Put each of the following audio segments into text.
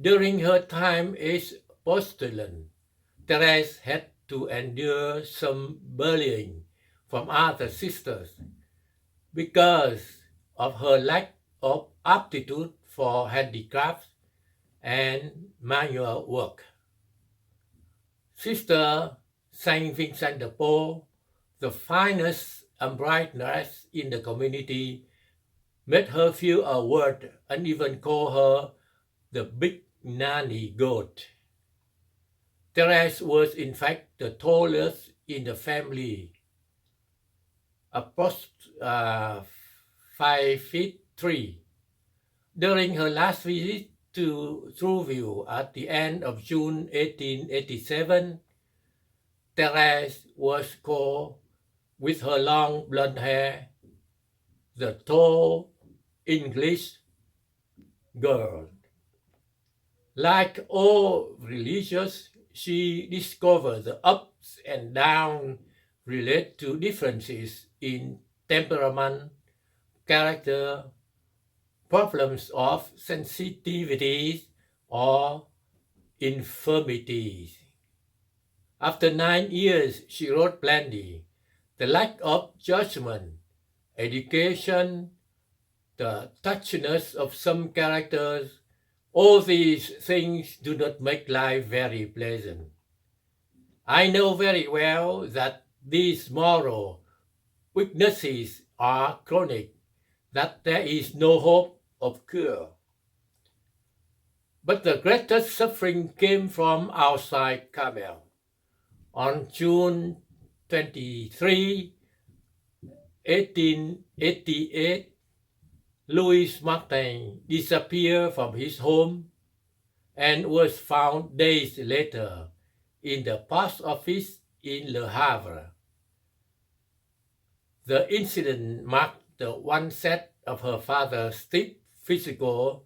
During her time as postulant, Therese had to endure some bullying from other sisters because of her lack of aptitude for handicrafts and manual work. Sister Saint Vincent de Paul, the finest embroideress in the community, made her feel a word and even call her the big nanny goat. Therese was in fact the tallest in the family, approximately 5'3". During her last visit to Trouville at the end of June 1887, Therese was called, with her long blonde hair, the tall English girl. Like all religious, she discovered the ups and downs relate to differences in temperament, character, problems of sensitivity, or infirmities. After 9 years, she wrote plenty. The lack of judgment, education, the touchiness of some characters, all these things do not make life very pleasant. I know very well that these moral weaknesses are chronic, that there is no hope of cure. But the greatest suffering came from outside Carmel. On June 23, 1888, Louis Martin disappeared from his home and was found days later in the post office in Le Havre. The incident marked the onset of her father's steep physical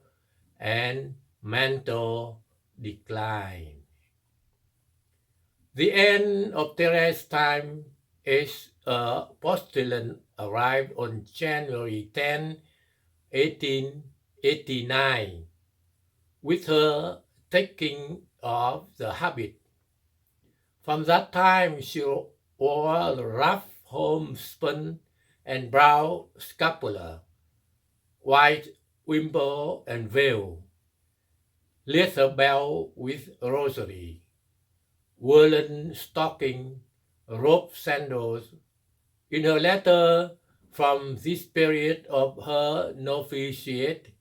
and mental decline. The end of Therese's time as a postulant arrived on January 10, 1889, with her taking of the habit. From that time, she wore a rough homespun and brown scapular, white wimple and veil, leather belt with rosary, woolen stocking, rope sandals. In her letter from this period of her novitiate,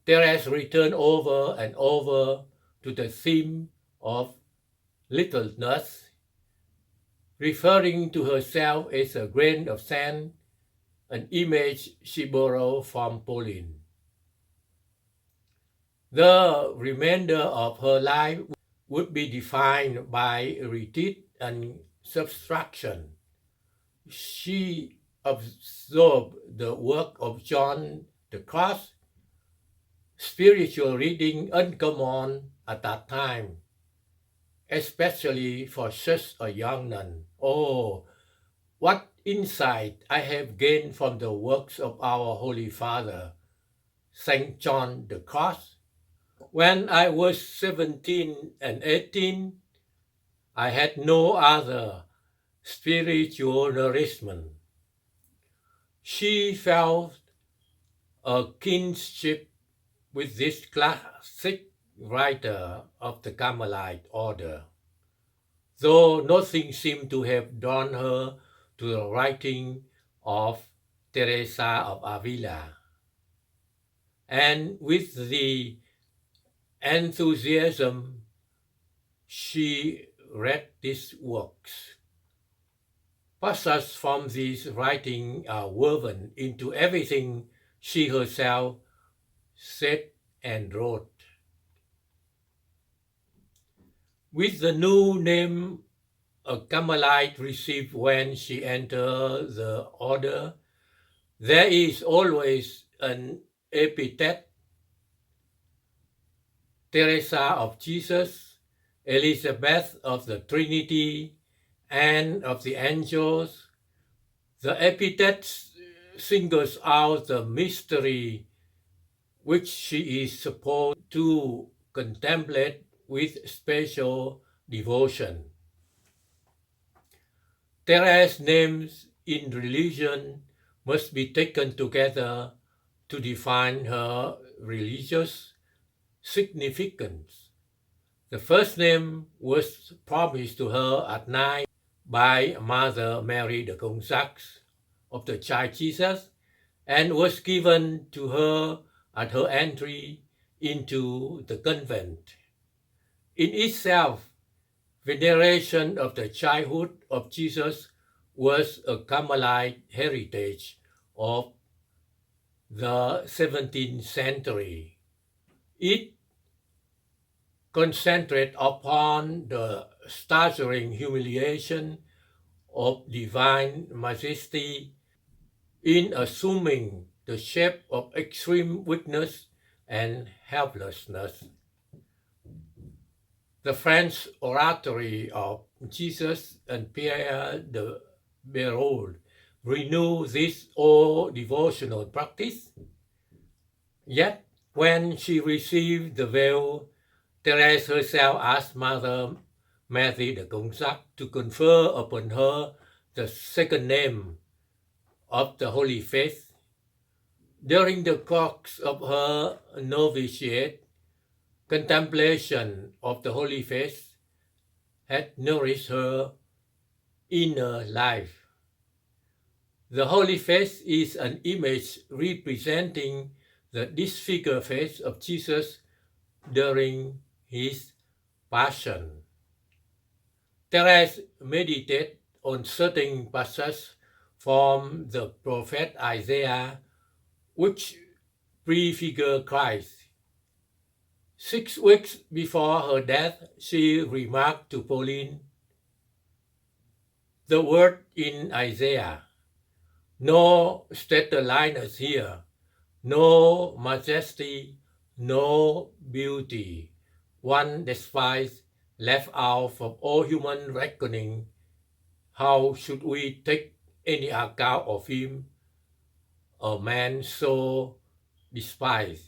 Therese returned over and over to the theme of littleness, referring to herself as a grain of sand, an image she borrowed from Pauline. The remainder of her life would be defined by retreat and subtraction. She absorbed the work of John the Cross, spiritual reading uncommon at that time, especially for such a young nun. Oh, what insight I have gained from the works of our Holy Father, Saint John the Cross. When I was 17 and 18, I had no other spiritual nourishment. She felt a kinship with this classic writer of the Carmelite order, though nothing seemed to have drawn her to the writing of Teresa of Avila. And with the enthusiasm she read these works, passages from these writings are woven into everything she herself said and wrote. With the new name a Carmelite received when she entered the order, there is always an epithet: Teresa of Jesus, Elizabeth of the Trinity, Anne of the Angels. The epithet singles out the mystery which she is supposed to contemplate with special devotion. Therese's names in religion must be taken together to define her religious significance. The first name was promised to her at night by Mother Mary de Gonzague of the Child Jesus and was given to her at her entry into the convent. In itself, veneration of the childhood of Jesus was a Carmelite heritage of the 17th century. It concentrated upon the staggering humiliation of divine majesty in assuming the shape of extreme weakness and helplessness. The French oratory of Jesus and Pierre de Béraud renew this old devotional practice. Yet, when she received the veil, Therese herself asked Mother Mary de Gonzague to confer upon her the second name of the Holy Faith. During the course of her novitiate, contemplation of the Holy Faith had nourished her inner life. The Holy Face is an image representing the disfigured face of Jesus during his passion. Therese meditated on certain passages from the prophet Isaiah which prefigure Christ. 6 weeks before her death, she remarked to Pauline, "The word in Isaiah, no stateliness here, no majesty, no beauty, one despised, left out from all human reckoning. How should we take any account of him, a man so despised?"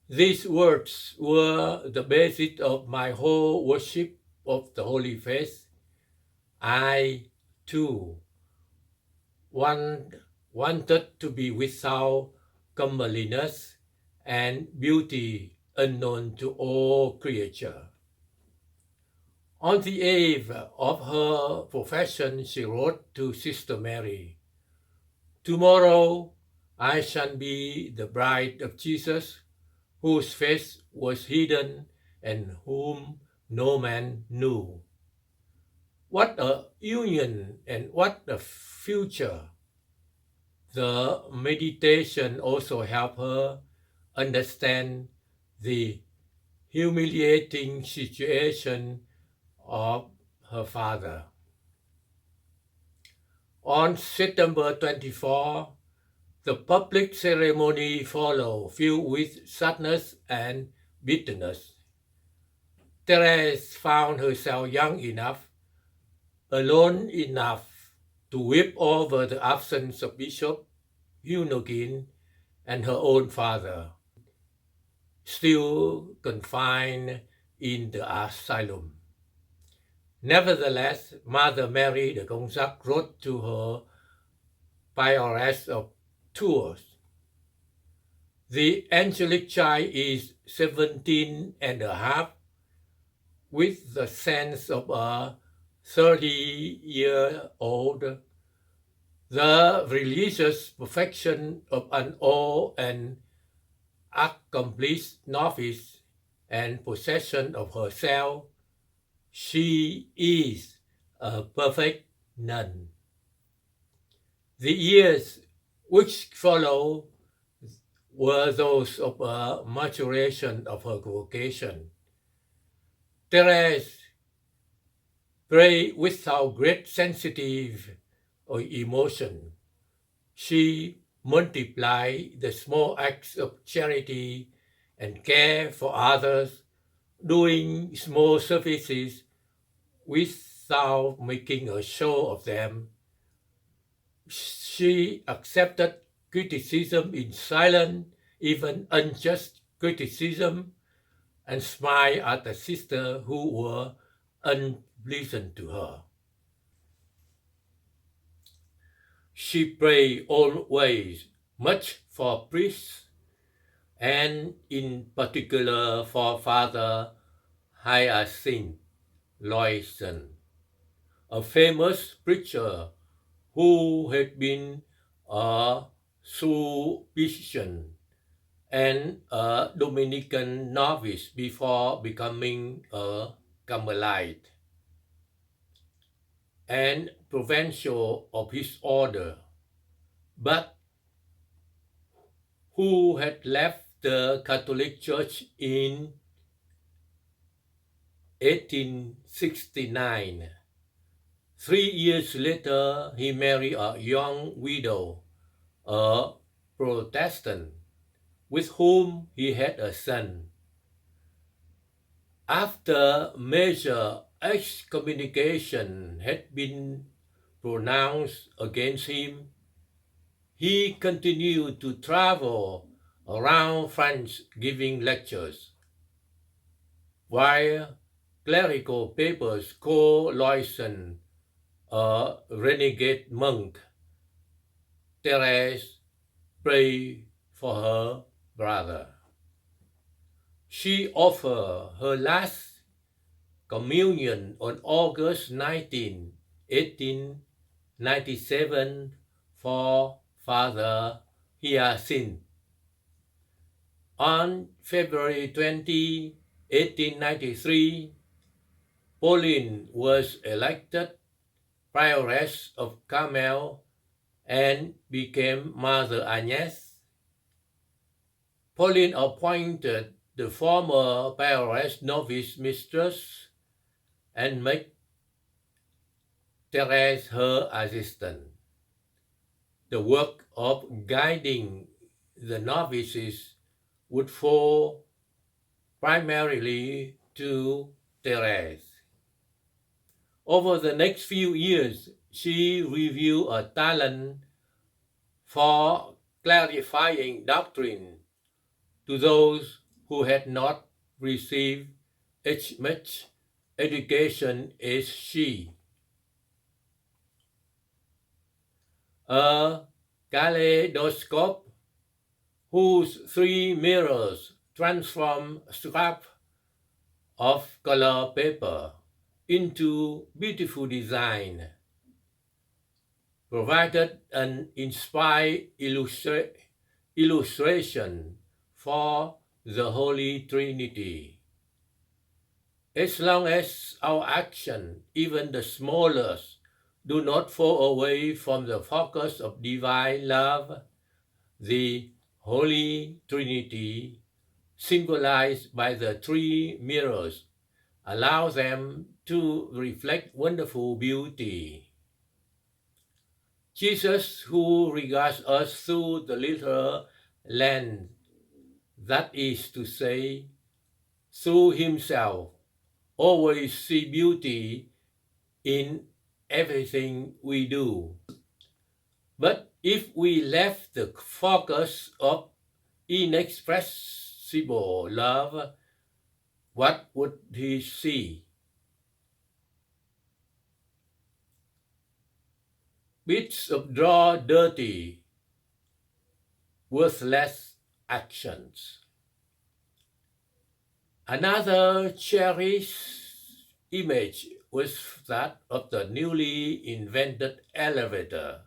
These words were the basis of my whole worship of the Holy Face. I, too, wanted to be without comeliness and beauty unknown to all creature. On the eve of her profession, she wrote to Sister Mary, "Tomorrow I shall be the bride of Jesus, whose face was hidden and whom no man knew." What a union and what a future! The meditation also helped her understand the humiliating situation of her father. On September 24, the public ceremony followed, filled with sadness and bitterness. Therese found herself young enough, alone enough to weep over the absence of Bishop Hunogin and her own father, still confined in the asylum. Nevertheless, Mother Mary de Gonzague wrote to her prioress of Tours, "The angelic child is 17 and a half, with the sense of a 30-year-old, the religious perfection of an old and accomplished novice, and possession of herself. She is a perfect nun." The years which follow were those of a maturation of her vocation. Therese prayed without great sensitive or emotion. She multiplied the small acts of charity and care for others, doing small services without making a show of them. She accepted criticism in silence, even unjust criticism, and smiled at the sisters who were unpleasant to her. She prayed always much for priests, and in particular for Father Hyacinth Loyson, a famous preacher who had been a Sulpician and a Dominican novice before becoming a Carmelite, and provincial of his order, but who had left the Catholic Church in 1869. 3 years later, he married a young widow, a Protestant, with whom he had a son. After major excommunication had been pronounced against him, he continued to travel around France giving lectures, while clerical papers called Loyson a renegade monk. Therese prayed for her brother. She offered her last communion on August 19, 1897 for Father Hyacinth. On February 20, 1893, Pauline was elected prioress of Carmel and became Mother Agnes. Pauline appointed the former prioress novice mistress and made Therese her assistant. The work of guiding the novices would fall primarily to Therese. Over the next few years, she revealed a talent for clarifying doctrine to those who had not received as much education as she. A kaleidoscope whose 3 mirrors transform scraps of color paper into beautiful design, provided an inspired illustration for the Holy Trinity. As long as our action, even the smallest, do not fall away from the focus of divine love, the Holy Trinity, symbolized by the 3 mirrors, allows them to reflect wonderful beauty. Jesus, who regards us through the literal lens, that is to say, through himself, always see beauty in everything we do. But if we left the focus of inexpressible love, what would he see? Bits of dirty, worthless actions. Another cherished image was that of the newly invented elevator,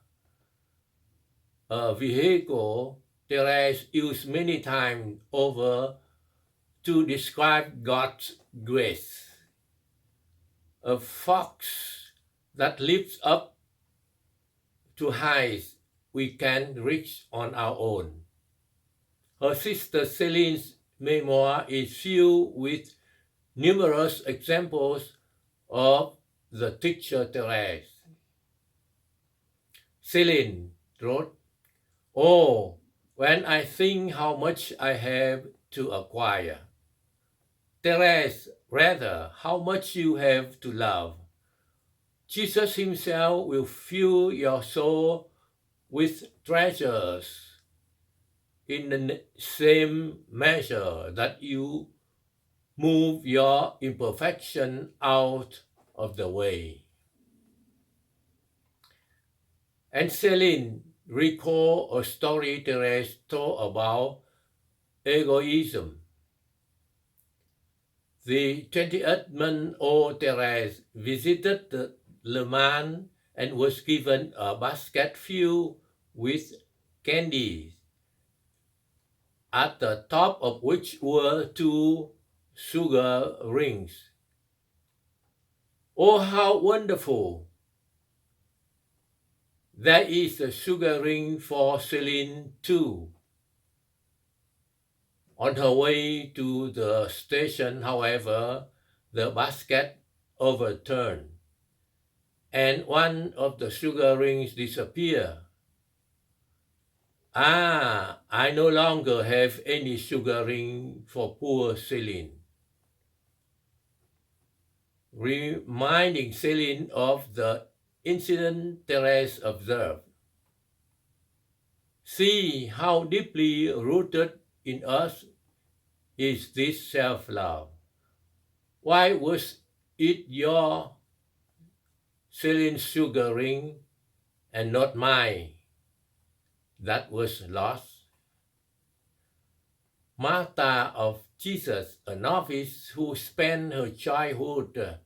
a vehicle Therese used many times over to describe God's grace. A fox that lifts up to heights we can reach on our own. Her sister Celine's memoir is filled with numerous examples of the teacher Therese. Celine wrote, "Oh, when I think how much I have to acquire. Therese, rather, how much you have to love. Jesus himself will fill your soul with treasures in the same measure that you Move your imperfection out of the way. And Celine recall a story Therese told about egoism. The 28-month-old Therese visited the Le Mans and was given a basket filled with candies, at the top of which were 2 sugar rings. Oh, how wonderful! There is a sugar ring for Celine too. On her way to the station, however, the basket overturned, and one of the sugar rings disappeared. Ah, I no longer have any sugar ring for poor Celine. Reminding Celine of the incident, Therese observed, "See how deeply rooted in us is this self-love. Why was it your Celine's sugar ring and not mine that was lost?" Martha of Jesus, a novice who spent her childhood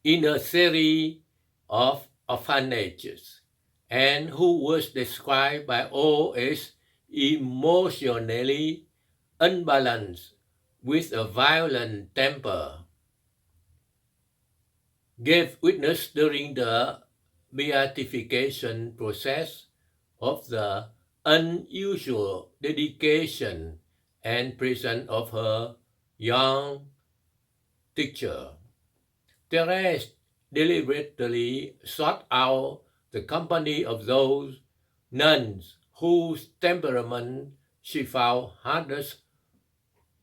in a series of orphanages and who was described by all as emotionally unbalanced with a violent temper, gave witness during the beatification process of the unusual dedication and presence of her young teacher. Therese deliberately sought out the company of those nuns whose temperament she found hardest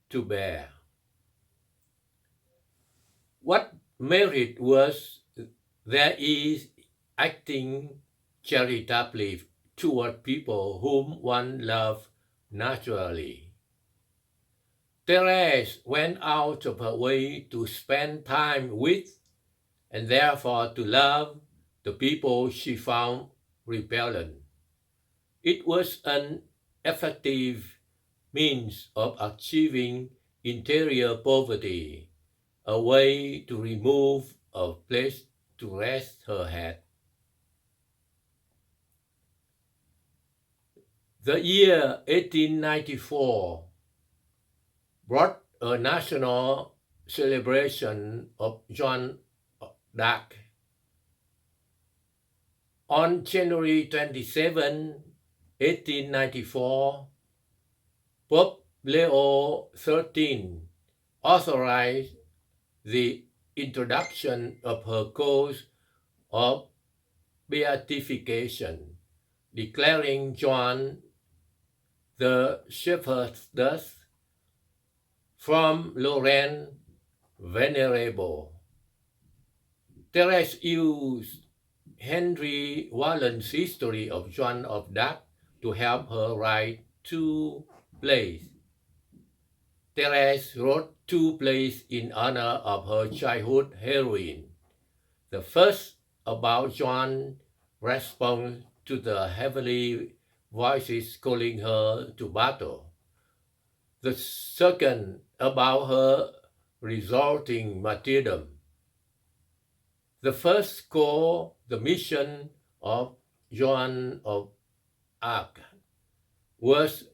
to bear. What merit was there is acting charitably toward people whom one loved naturally? Therese went out of her way to spend time with and therefore to love the people she found repellent. It was an effective means of achieving interior poverty, a way to remove a place to rest her head. The year 1894 brought a national celebration of Joan d'Arc. On January 27, 1894, Pope Leo XIII authorized the introduction of her cause of beatification, declaring Joan the shepherdess from Lorraine venerable. Therese used Henry Wallen's history of Joan of Arc to help her write 2 plays. Therese wrote 2 plays in honor of her childhood heroine. The first, about Joan's response to the heavenly voices calling her to battle. The second, about her resulting martyrdom. The first, called The Mission of Joan of Arc, was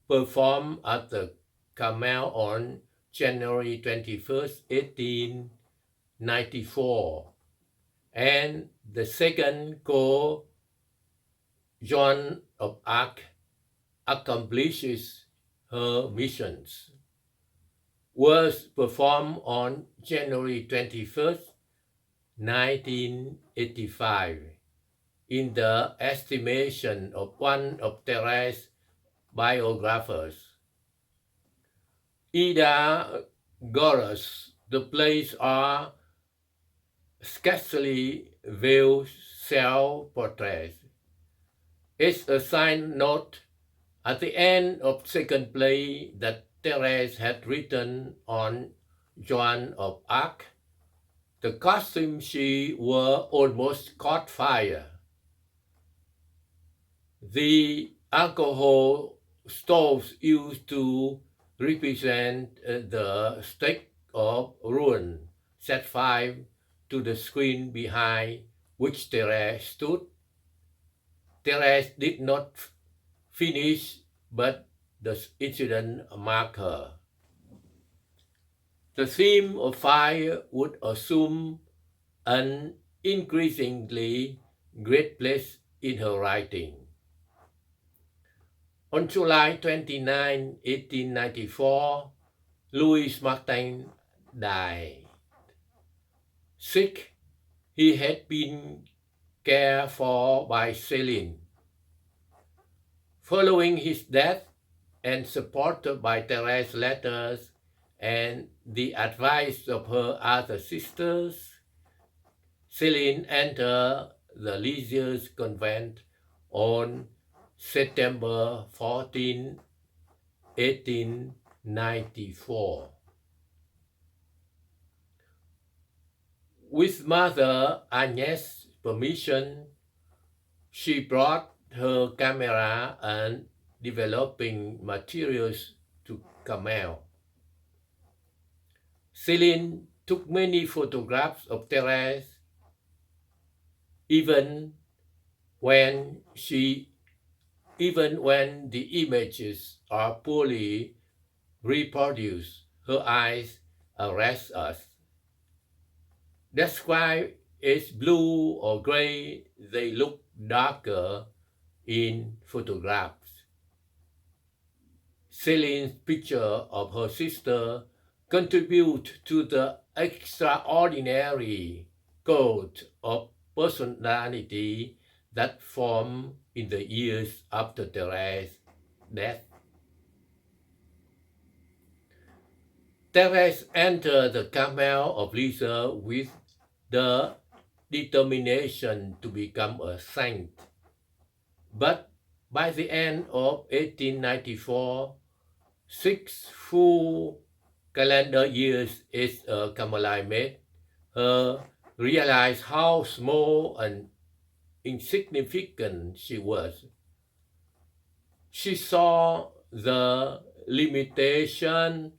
performed at the Carmel on January 21st, 1894, and the second, called Joan of Arc Accomplishes Her Missions, was performed on January 21st, 1985, in the estimation of one of Therese's biographers. Ida Goras, the plays are scarcely veiled self-portraits. It's a side note at the end of second play that Therese had written on Joan of Arc, the costume she wore almost caught fire. The alcohol stoves used to represent the stake of ruin set fire to the screen behind which Therese stood. Therese did not finish, but the incident marked her. The theme of fire would assume an increasingly great place in her writing. On July 29, 1894, Louis Martin died. Sick, he had been cared for by Céline. Following his death, and supported by Therese's letters and the advice of her other sisters, Céline entered the Lisieux convent on September 14, 1894. With Mother Agnes' permission, she brought her camera and developing materials to Carmel. Céline took many photographs of Therese, even when the images are poorly reproduced, her eyes arrest us. Described as blue or gray, they look darker in photographs. Céline's picture of her sister contribute to the extraordinary code of personality that formed in the years after Therese's death. Therese entered the Carmel of Lisieux with the determination to become a saint. But by the end of 1894, 6 full calendar years as a Carmelite made her realize how small and insignificant she was. She saw the limitation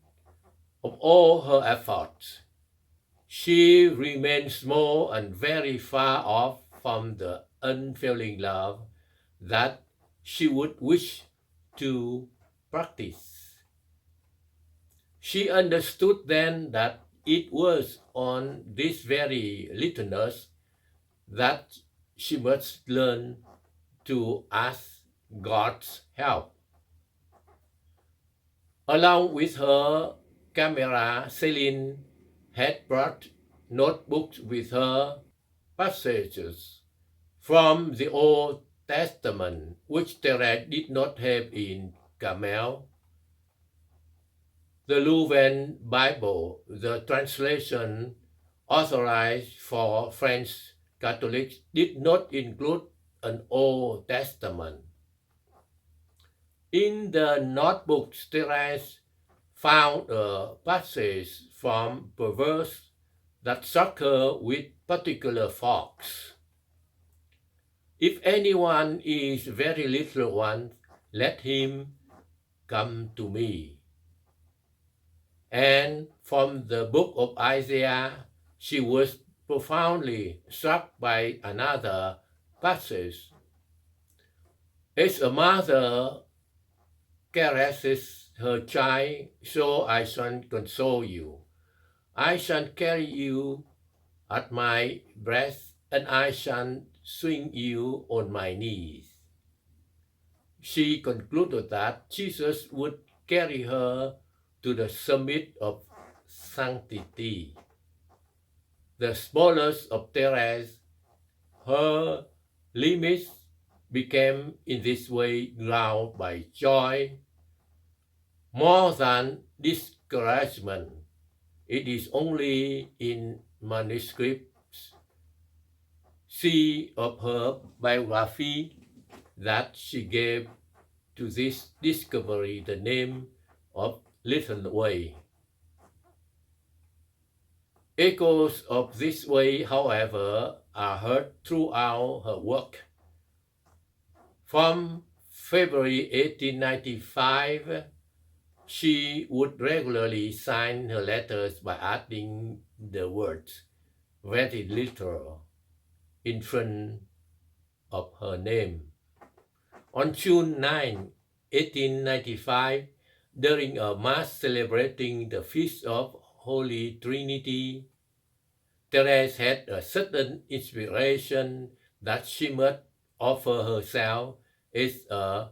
of all her efforts. She remained small and very far off from the unfailing love that she would wish to practice. She understood then that it was on this very littleness that she must learn to ask God's help. Along with her camera, Céline had brought notebooks with her, passages from the Old Testament, which Therese did not have in Carmel. The Louvain Bible, the translation authorized for French Catholics, did not include an Old Testament. In the notebooks, Therese found a passage from Proverbs that struck her with particular force. If anyone is very little one, let him come to me. And from the book of Isaiah, she was profoundly struck by another passage. As a mother caresses her child, so I shall console you. I shall carry you at my breast, and I shall swing you on my knees. She concluded that Jesus would carry her to the summit of sanctity. The smallest of Therese, her limits became in this way drowned by joy more than discouragement. It is only in manuscripts of her biography that she gave to this discovery the name of little way. Echoes of this way, however, are heard throughout her work. From February 1895, she would regularly sign her letters by adding the words "very little" in front of her name. On June 9, 1895, during a Mass celebrating the Feast of Holy Trinity, Therese had a sudden inspiration that she must offer herself as a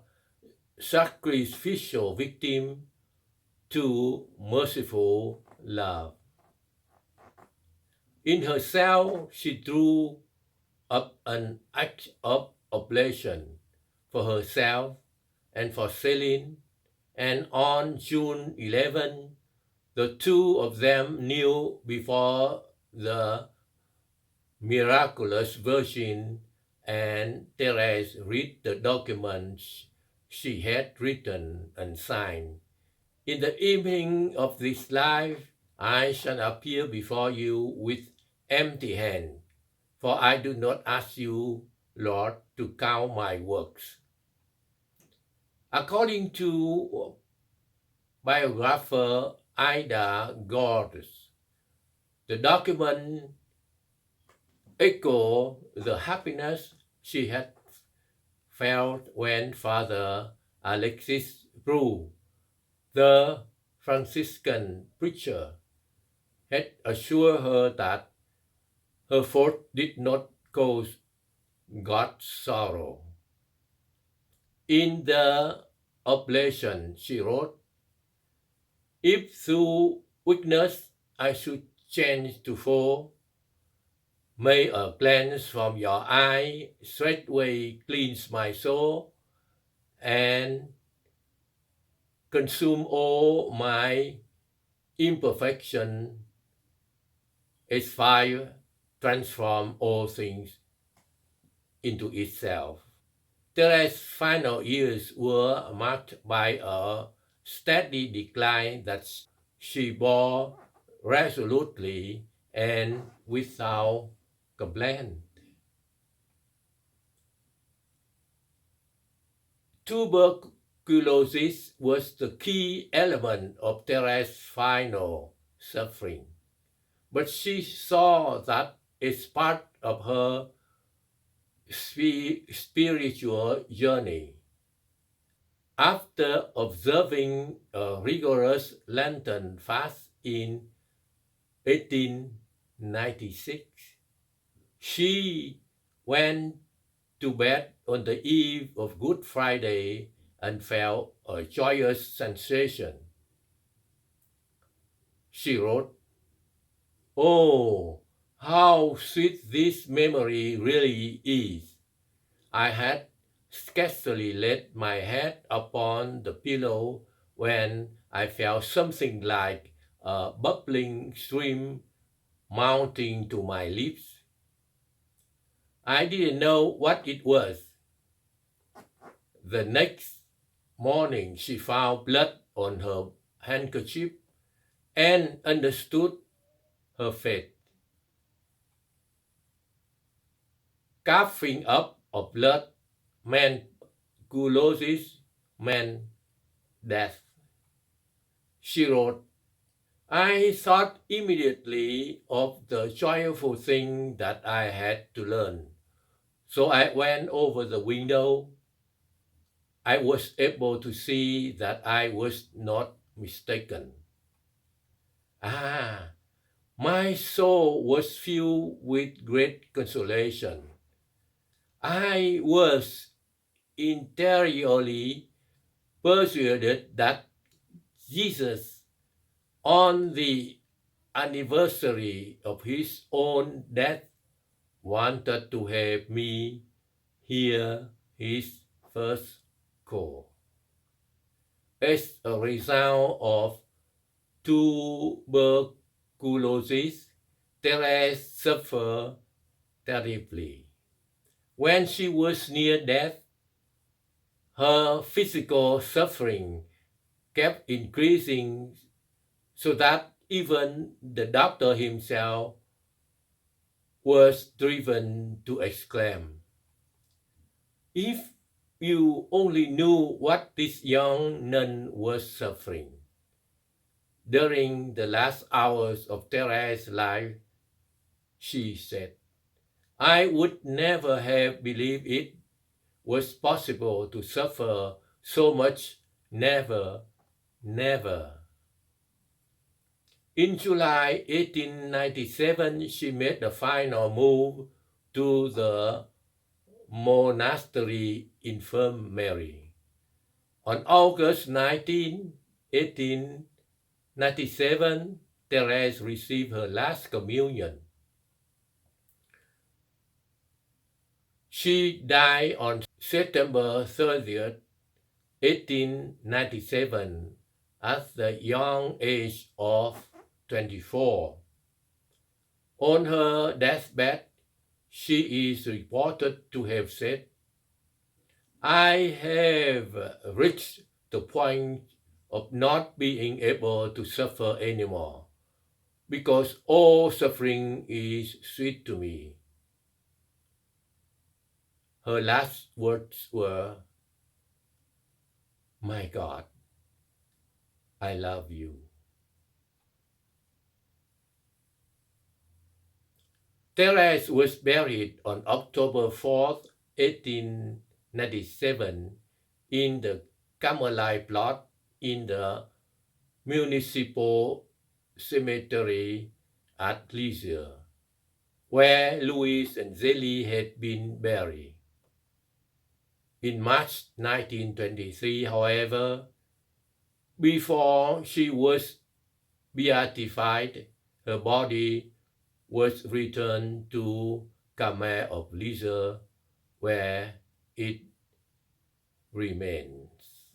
sacrificial victim to merciful love. In her cell, she drew up an act of oblation for herself and for Celine, and on June 11, the two of them kneeled before the miraculous Virgin, and Therese read the documents she had written and signed. In the evening of this life, I shall appear before you with empty hand, for I do not ask you, Lord, to count my works. According to biographer Ida Gordes, the document echo the happiness she had felt when Father Alexis Brew, the Franciscan preacher, had assured her that her fault did not cause God sorrow. In the oblation, she wrote, "If through weakness I should change to fall, may a glance from your eye straightway cleanse my soul and consume all my imperfection as fire transform all things into itself." Therese's final years were marked by a steady decline that she bore resolutely and without complaint. Tuberculosis was the key element of Therese's final suffering, but she saw that as part of her spiritual journey. After observing a rigorous Lenten fast in 1896, she went to bed on the eve of Good Friday and felt a joyous sensation. She wrote, "Oh, how sweet this memory really is. I had scarcely laid my head upon the pillow when I felt something like a bubbling stream mounting to my lips. I didn't know what it was. The next morning she found blood on her handkerchief and understood her fate. Coughing up of blood meant tuberculosis, meant death." She wrote, "I thought immediately of the joyful thing that I had to learn. So I went over the window. I was able to see that I was not mistaken. Ah, my soul was filled with great consolation. I was interiorly persuaded that Jesus, on the anniversary of his own death, wanted to have me hear his first call." As a result of tuberculosis, Therese suffered terribly. When she was near death, her physical suffering kept increasing so that even the doctor himself was driven to exclaim, "If you only knew what this young nun was suffering." During the last hours of Therese's life, she said, "I would never have believed it was possible to suffer so much. Never, never." In July 1897, she made the final move to the Monastery infirmary. On August 19, 1897, Therese received her last communion. She died on September 30th, 1897, at the young age of 24. On her deathbed, she is reported to have said, "I have reached the point of not being able to suffer anymore, because all suffering is sweet to me." Her last words were, "My God, I love you." Therese was buried on October 4th, 1897, in the Carmelite plot in the municipal cemetery at Lisieux, where Louis and Zélie had been buried. In March 1923, however, before she was beatified, her body was returned to Carmel of Lisieux, where it remains.